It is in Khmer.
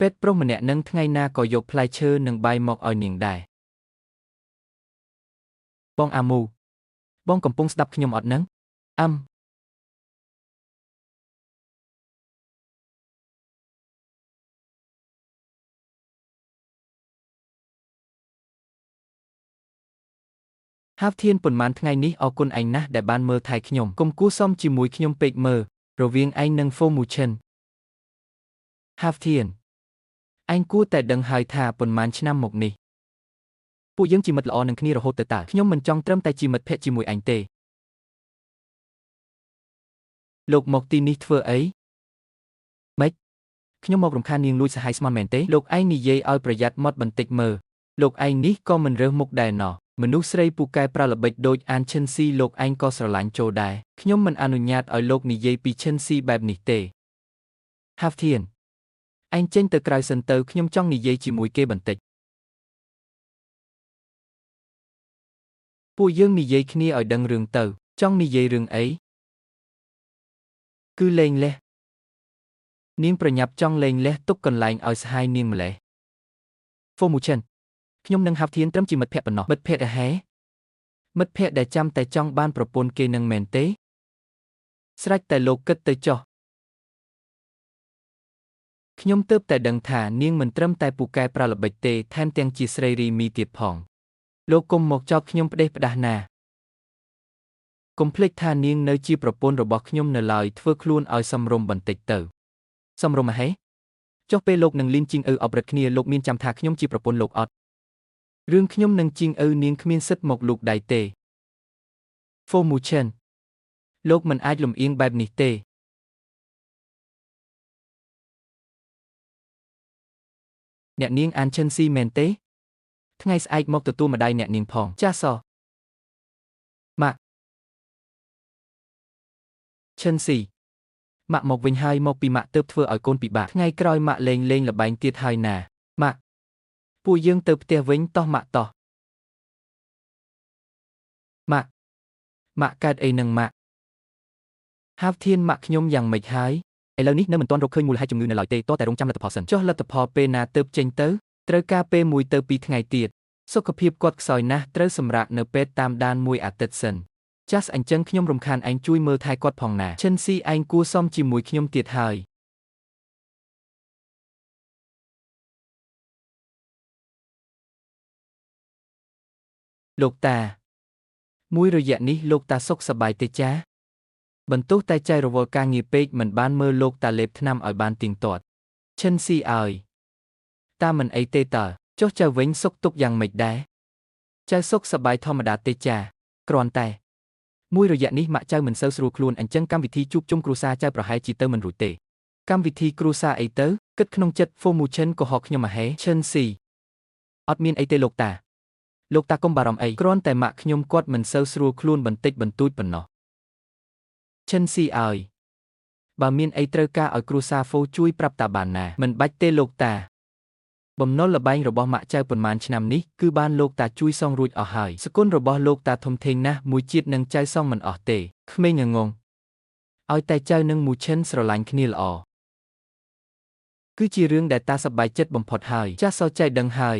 ពេទ្យប្រុសម្នាក់នឹងថ្ងៃណាក៏យកផ្លែឈើនិងបាយមកឲ្យនាងដែរបងអាមូបងកំពុងស្ដាប់ខ្ញុំអត់ហ្នឹងហាវធានប៉ុន្មានថ្ងៃនេះអរគុណឯងណាស់ដែលបានមើលថែខ្ញុំកុំគួសមជាមួយខ្ញុំពេកមើលរវាងឯងនិង Formuchen ហាវធានឯងគួរតែដឹងហើយថាប៉ុន្មានឆ្នាំមកនេះពួកយើងជាមិត្តល្អនឹងគ្នារហូតទៅតើខ្ញុំមិនចង់ត្រឹមតែជាមិត្តភក្តិជាមួយឯងទេលោកមកទីនេះធ្វើអីម៉េចខ្ញុំមករំខាននាងលួចសហ័យស្មន់មែនទេលោកឯងនិយាយឲ្យប្រយ័ត្នមាត់បន្តិចមើលលោកឯងនេះក៏មិនរើសមុខដែរណោះមនុស្សស្រីពូកែប្រល្បិចដូចអានឈិនស៊ីលោកឯងក៏ស្រឡាញ់ចូលដែរខ្ញុំមិនអនុញ្ញាតឲ្យលោកនិយាយពីឈិនស៊ីបែបនេះទេហាវធានឯងចេញទៅក្រៅសិនទៅខ្ញុំចង់និយាយជាមួយគេបន្តិចពួកយើងនិយាយគ្នាឲ្យដឹងរឿងទៅចង់និយាយរឿងអីគឺលេងលេះនាងប្រញាប់ចង់លេងលេះទុកកន្លែងឲ្យស្ហាយនាងម្លេះ Formuchen ខ្ញុំនឹងហាវធានត្រឹមជាមិត្តភក្តិប៉ុណ្ណោះមិត្តភក្តិហេមិត្តភក្តិដែលចាំតែចង់បានប្រពន្ធគេនឹងមែនទេស្រេចតែលោកគិតទៅចុះខ្ញុំទើបតែដឹងថានាងមិនត្រឹមតែពូកែប្រល្បិចទេថែមទាំងជាស្រីរីមីទៀតផងលោកកុំមកចោទខ្ញុំផ្ដេសផ្ដាសណាកុំភ្លេចថានាងនៅជាប្រពន្ធរបស់ខ្ញុំនៅឡើយធ្វើខ្លួនឲ្យសមរម្យបន្តិចទៅសមរម្យហេចុះពេលលោកនឹងលីនជីងអ៊ឺអបរិតគ្នាលោកមានចាំថាខ្ញុំជាប្រពន្ធលោកអត់រឿងខ្ញុំនឹងជីងអ៊ឺនាងគ្មានសិទ្ធិមកលូកដៃទេ Formuchen លោកមិនអាចលំអៀងបែបនេះទេអ្នកនាងអានឈិនស៊ីមែនទេថ្ងៃស្អែកមកទទួលម្ដាយអ្នកនាងផងចាសម៉ាក់ឈិនស៊ីម៉ាក់មកវិញហើយមកពីម៉ាក់ទើបធ្វើឲ្យកូនពិបាកថ្ងៃក្រោយម៉ាក់លេងល្បែងទៀតហើយណាម៉ាក់ពួកយើងទៅផ្ទះវិញតោះម៉ាក់តោះម៉ាក់កើតអីនឹងម៉ាក់ហាវធានម៉ាក់ខ្ញុំយ៉ាងម៉េចហើយឥឡូវនេះនៅមិនទាន់រកឃើញមូលហេតុជំងឺនៅឡើយទេតតែរងចាំលទ្ធផលសិនចុះលទ្ធផលពេលណាទើបចេញទៅត្រូវការពេល1ទៅ2ថ្ងៃទៀតសុខភាពគាត់ខ្សោយណាស់ត្រូវសម្រាកនៅពេទ្យតាមដាន1អាទិត្យសិនចាសអញ្ចឹងខ្ញុំរំខានឯងជួយមើលថែគាត់ផងណាឈិនស៊ីឯងគួរសមជាមួយខ្ញុំទៀតហើយលោកតាមួយរយៈនេះលោកតាសុខសប្បាយទេចាបន្ទោសតែចៃរវល់ការងារពេកមិនបានមើលលោកតាលេបថ្នាំឲ្យបានទៀងទាត់ឈិនស៊ីឲ្យតាមិនអីទេតើចុះចៅវិញសុខទុក្ខយ៉ាងម៉េចដែរចៅសុខសប្បាយធម្មតាទេចាគ្រាន់តែមួយរយៈនេះម៉ាក់ចៅមិនសូវស្រួលខ្លួនអញ្ចឹងកម្មវិធីជួបជុំគ្រួសារចៅប្រហែលជាទៅមិនរួចទេកម្មវិធីគ្រួសារអីទៅគិតក្នុងចិត្ត Formuchen ក៏ហៅខ្ញុំមកហេឈិនស៊ីអត់មានអីទេលោកតាកុំបារម្ភអីគ្រាន់តែម៉ាក់ខ្ញុំគាត់មិនសូវស្រួលខ្លួនបន្តិចបន្តួចប៉ុណ្ណោះឈិនស៊ីឲ្យបើមានអីត្រូវការឲ្យគ្រួសារហ្វូជួយប្រាប់តាបានណាមិនបាច់ទេលោកតាបំណុលល្បែងរបស់ម៉ាក់ចៅប៉ុន្មានឆ្នាំនេះគឺបានលោកតាជួយសងរួចអស់ហើយសគុណរបស់លោកតាធំធេងណាស់មួយជាតិនឹងចៅសងមិនអស់ទេក្មេងងងឲ្យតែចៅនឹងFormuchenស្រឡាញ់គ្នាល្អគឺជារឿងដែលតាសប្បាយចិត្តបំផុតហើយចាស់សចៃដឹងហើយ